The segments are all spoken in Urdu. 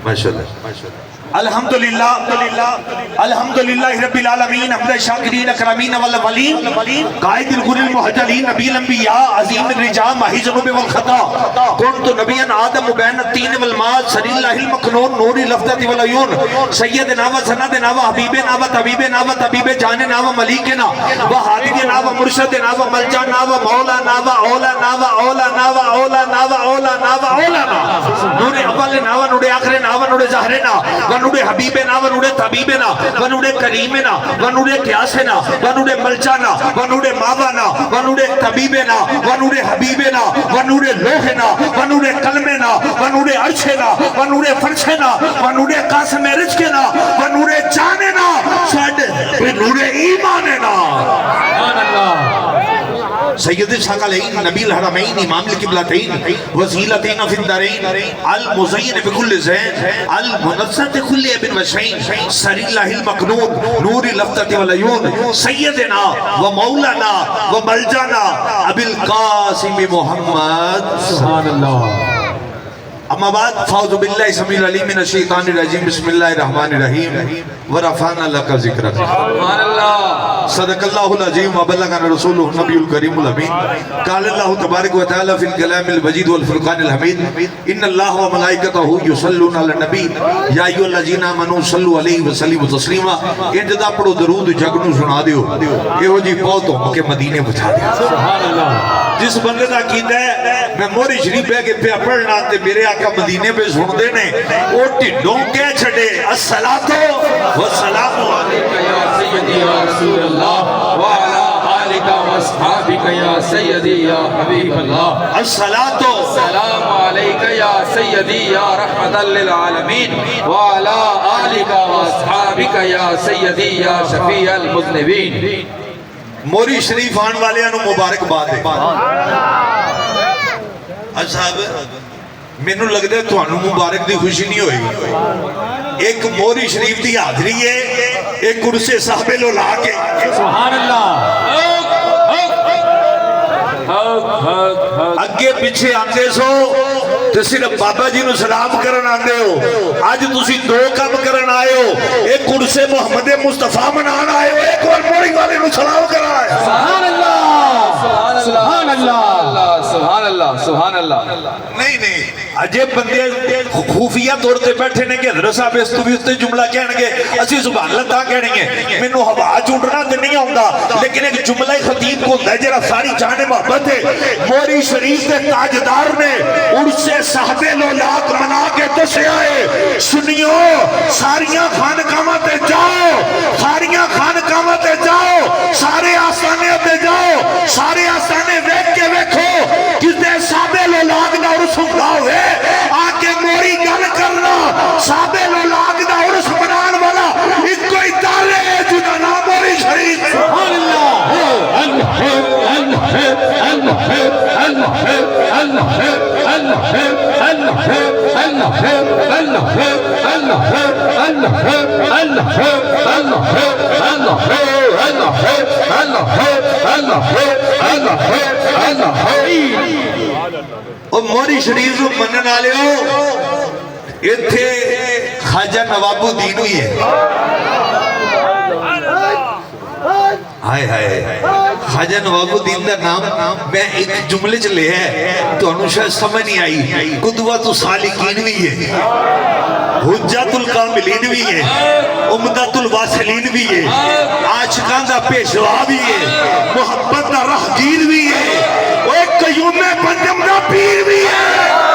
ماشاءاللہ الحمدللہ رب العالمین حمد شاکرین اکرامین والولین قائد الغر المحجلین نبی الانبیاء عظیم الرجا ماہی ذنوب والخطا کنت نبیا آدم بین التین والماء سری اللہ المکنون نور لفظت والعیون سیدنا و سندنا و حبیبنا و طبیبنا و طبیب جاننا و ملیکنا و حادینا و مرشدنا و ملجانا و مولانا و اولانا و اولانا و اولانا و اولانا و اولانا نور اولنا و نور آخرنا و نور ظاہرنا ونور حبیبنا ونور طبیبنا ونور کریمنا ونور قیاسنا ونور ملجانا ونور ماوانا ونور طبیبنا ونور حبیبنا ونور لوحنا ونور قلمنا ونور عرشنا ونور فرشنا ونور قاسم رزقنا ونور جاننا ونور ایماننا سبحان اللہ سید الثقلین نبی الحرمین امام القبلتین وسیلتین فی الدارین المزین بکل زین المنصت کل ابن وشین سری اللہ المکنون نور لفتت والعیون سیدنا و مولانا و ملجانا ابی القاسم محمد سبحان اللہ اما بعد فاعوذ باللہ سمیع العلیم من الشیطان الرجیم بسم اللہ الرحمن الرحیم ورفعنا لک ذکرک سبحان اللہ صدق اللہ العظیم وبلغنا رسولہ النبی الکریم الامین قال اللہ تبارک و تعالی فی الکلام المجید والفرقان الحمید ان اللہ و ملائکتہ یصلون علی النبی یا ایھا الذین آمنوا صلوا علیہ وسلموا تسلیما انتدا پڑھو درود جگ نو سنا دیو ایہو جی بہتوں کہ مدینے پہنچا دیو سبحان اللہ جس بندے دا عقیدہ ہے میں موری شریف ہے کہ پہ پڑھنا تے میرے آقا مدینے پہ سن دے نے او ٹھڈوں کہہ چھڑے الصلاۃ والسلام علیکہ یا سیدی یا رسول اللہ وعلی آلک واصحابک یا سیدی یا حبیب اللہ الصلاۃ والسلام علیکہ یا سیدی یا رحمت للعالمین وعلی آلک واصحابک یا سیدی یا شفیع المذنبین موری شریف آن والے انہوں مبارک بات ہے آج صاحب میں نے لگ دے تو انہوں مبارک دی خوشی نہیں ہوئی ایک موری شریف دی حاضری ہے ایک کرسے صاحب لو لا کے سبحان اللہ اگے پیچھے آندے سو تو صرف بابا جی نو سلام کرن آندے ہو آج تسی دو کام کرن آئے ہو ایک کرسے محمد مصطفیٰ منان آئے ہو ایک اور موری والے نو سلام کرن آئے سبحان اللہ سبحان اللہ سبحان اللہ سبحان اللہ نہیں عجیب بندے خوفیہ توڑتے بیٹھے نے کہ حضرت صاحب اس تو بھی اس تے جملہ کہنے گے اسی سبحان اللہ تا کہنے گے میں نو ہوا چونٹنا تے نہیں ہوندہ لیکن ایک جملہ خطیب کو ہوندہ ہے جرا ساری جانے محبت ہے موری شریف کے تاجدار نے عرصے صاحب لولاک منا کے دسے آئے سنیو ساریاں خانقاہاں تے جاؤ ساریاں خانقاہاں تے جاؤ سارے آسانے تے جاؤ سارے آسانے ویکھ کے ویکھو جس نے صاحب لولاک دا عرص ہوندا ہوئے آکے موری گل کرنا صاحب لولاک دا عرص منان والا ایک کوئی دارے جدا نام موری شریف سبحان اللہ او موری شریف منن والے ہو ایتھے خواجہ نواب الدین ہوئی ہے ہائے ہائے خواجہ نواب الدین دا نام میں ایک جملے چلے ہے تو انہوں شاید سمجھ نہیں آئی قدوۃ الصالحین بھی ہے حجت الکاملین بھی ہے عمدۃ الواصلین بھی ہے عاشقان دا پیشوا بھی ہے محبت دا راہگیر بھی ہے ایک قیوم پنجم دا پیر بھی ہے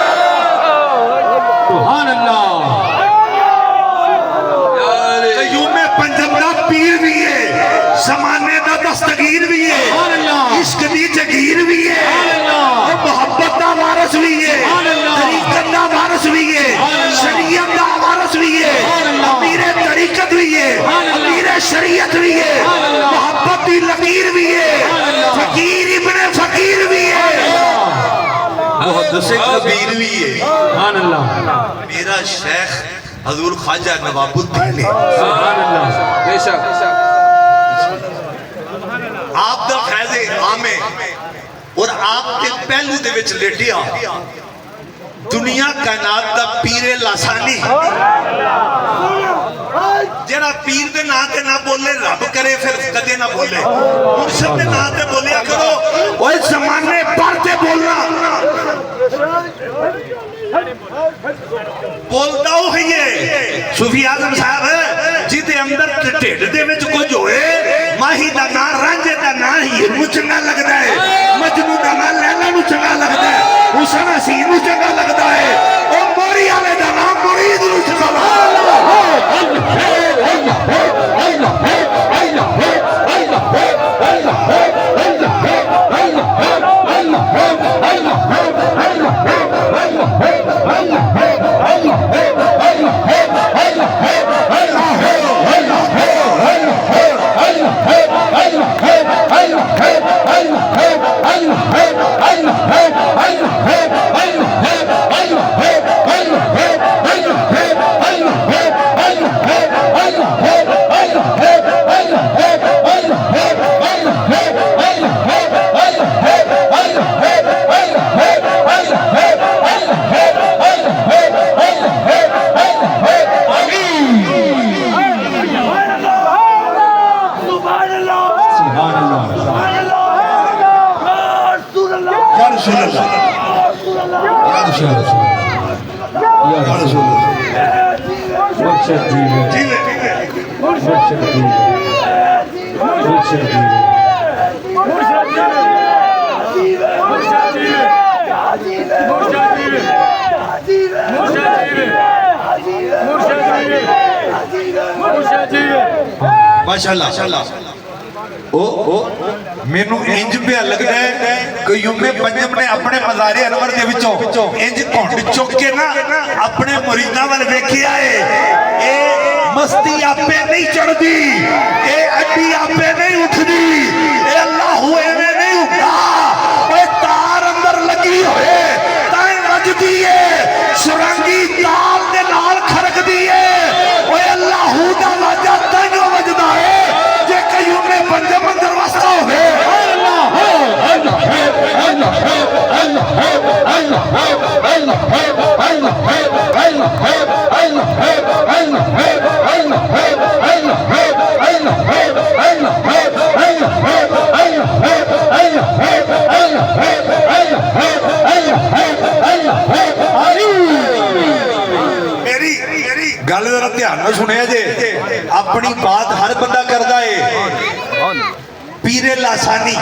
سبحان اللہ قیوم پنجم دا پیر بھی ہے زمانے دا دستگیر بھی ہے عشق دی جگیر بھی ہے محبت دا وارث بھی ہے طریقت دا وارث بھی ہے شریعت دا وارث بھی ہے امیر طریقت بھی ہے امیر شریعت بھی ہے محبت دی لکیر بھی ہے فقیر ابن فقیر بھی ہے محدث کبیر بھی ہے سبحان اللہ میرا شیخ حضور خواجہ نواب الدین ہے سبحان اللہ بے شک آپ دا فیض عام ہے اور آپ کے پہلو دے وچ لیٹیا دنیا کائنات دا پیر لاسانی جڑا پیر دے نام تے نہ بولے رب کرے پھر کدے نہ بولے مرشد دے نام تے بولیا کرو اوے زمانے پر تے بولنا بولتا ہو ہے صوفی اعظم صاحب جی دے اندر ٹھڈ دے وچ کچھ ہوئے ماہی دا نا رانجے دا نا ہی نو چنگا لگدا ہے مجنوں دا نا لیلا نو چنگا لگدا ہے حسین حسین نو چنگا لگدا ہے او موری والے دا نام مرید نو چنگا لگدا ہے ماشاءاللہ میں نو انج پہ لگتا ہے کہ یوم پنجم نے اپنے مزار انور دے وچوں انج کونڈ چک کے نا اپنے مریداں والے ویکھی آئے اے مستی آپ پہ نہیں چڑھ دی اے اڈی آپ پہ نہیں اٹھ دی اے اللہ ہوئے میں نہیں اٹھا اے تار اندر لگی ہوئے تائیں وج دیئے سرنگی تال دے نال کھرک دیئے اے اللہ ہو دا وجہ تائیں وجدہ ہے جے کئیوں میں بندے مندر واسطہ ہوئے گل ذرا دھیان نال سنیا جے اپنی بات ہر بندہ کردا ہے پیر لاسانی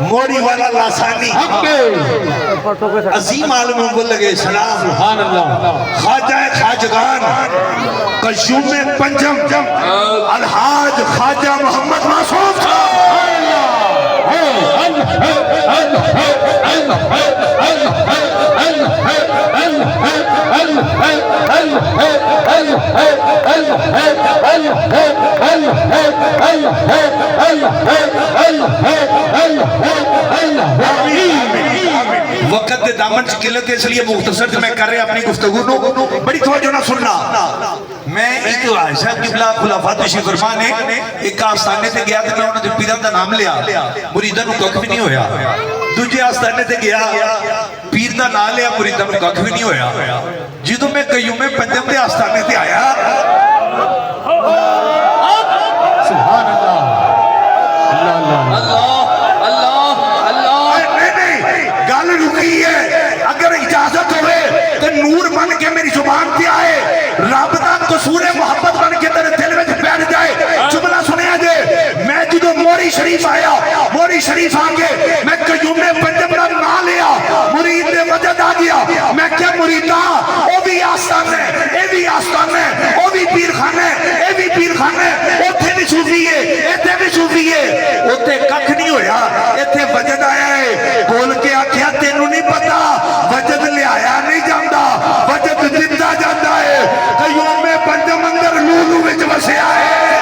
موڑی والا لاسانی عظیم عالم کو لگے سلام خواجہ خواجگان قیوم پنجم الحاج خواجہ محمد معصوم وقت دے دامن سے قلت ہے اس لیے مختصر میں کر رہے اپنی گفتگو نو بڑی توجہ نہ سننا میں ایک عائشہ قبلہ خلافہ تشریف فرما نے ایک آستانے تے گیا تھا میں انہوں نے پیران دا نام لیا مریدہ نو کک بھی نہیں ہویا دوجہ آستانے تے گیا پیر دا نام لیا مریدہ نو کک بھی نہیں ہویا جدو میں قیوم پنجم دے آستانے تے آیا سبحان اللہ گل رکی ہے اگر اجازت ہوئے تو نور بن کے میری زبان پہ آئے رب دا قصور محبت بن کے تیرے دل میں بیٹھ جائے جملہ سنیا جے میں جدو موری شریف آیا موری شریف آگے میں قیوم پنجم دا نام لیا مرید نے وجد آ گیا میں کیا مریدہ او بھی آستان ہے اے بھی آستان ہے او بھی پیر خان ہے اے بھی پیر خان ہے اوتھے بھی صوفی ہے ایتھے بھی صوفی ہے اوتھے ککھ نہیں ہویا ایتھے وجد آیا ہے بول کے آکھیا تینوں نہیں پتا وجد لے آیا نہیں جاندہ وجد زندہ جاندہ ہے قیوم پنجم اندر لولو وچ وسیا ہے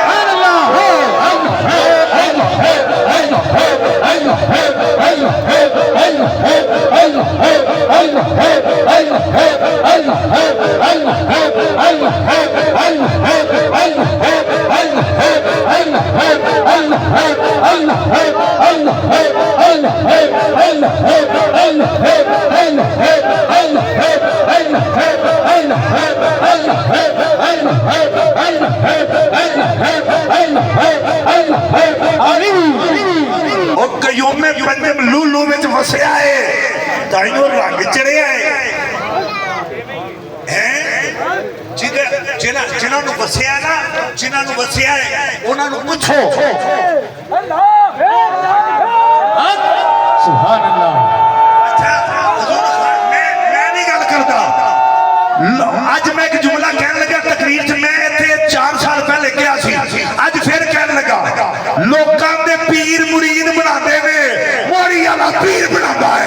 ਜਿਨ੍ਹਾਂ ਨੂੰ ਵਸਿਆ ਨਾ, ਜਿਨ੍ਹਾਂ ਨੂੰ ਵਸਿਆ ਹੈ ਉਹਨਾਂ ਨੂੰ ਪੁੱਛੋ। ਸੁਭਾਨ ਅੱਲਾਹ। ਮੈਂ ਨਹੀਂ ਗੱਲ ਕਰਦਾ। ਅੱਜ ਮੈਂ ਇੱਕ ਜੁਮਲਾ ਕਹਿਣ ਲੱਗਾ ਤਕਰੀਰ 'ਚ, ਮੈਂ ਇੱਥੇ 4 ਸਾਲ ਪਹਿਲੇ ਕਿਹਾ ਸੀ, ਅੱਜ ਫਿਰ ਕਹਿਣ ਲੱਗਾ, ਲੋਕਾਂ ਦੇ ਪੀਰ ਮੁਰੀਦ ਬਣਾਉਂਦੇ ਨੇ, ਮੋਰੀ ਵਾਲਾ ਪੀਰ ਬਣਾਉਂਦਾ ਹੈ।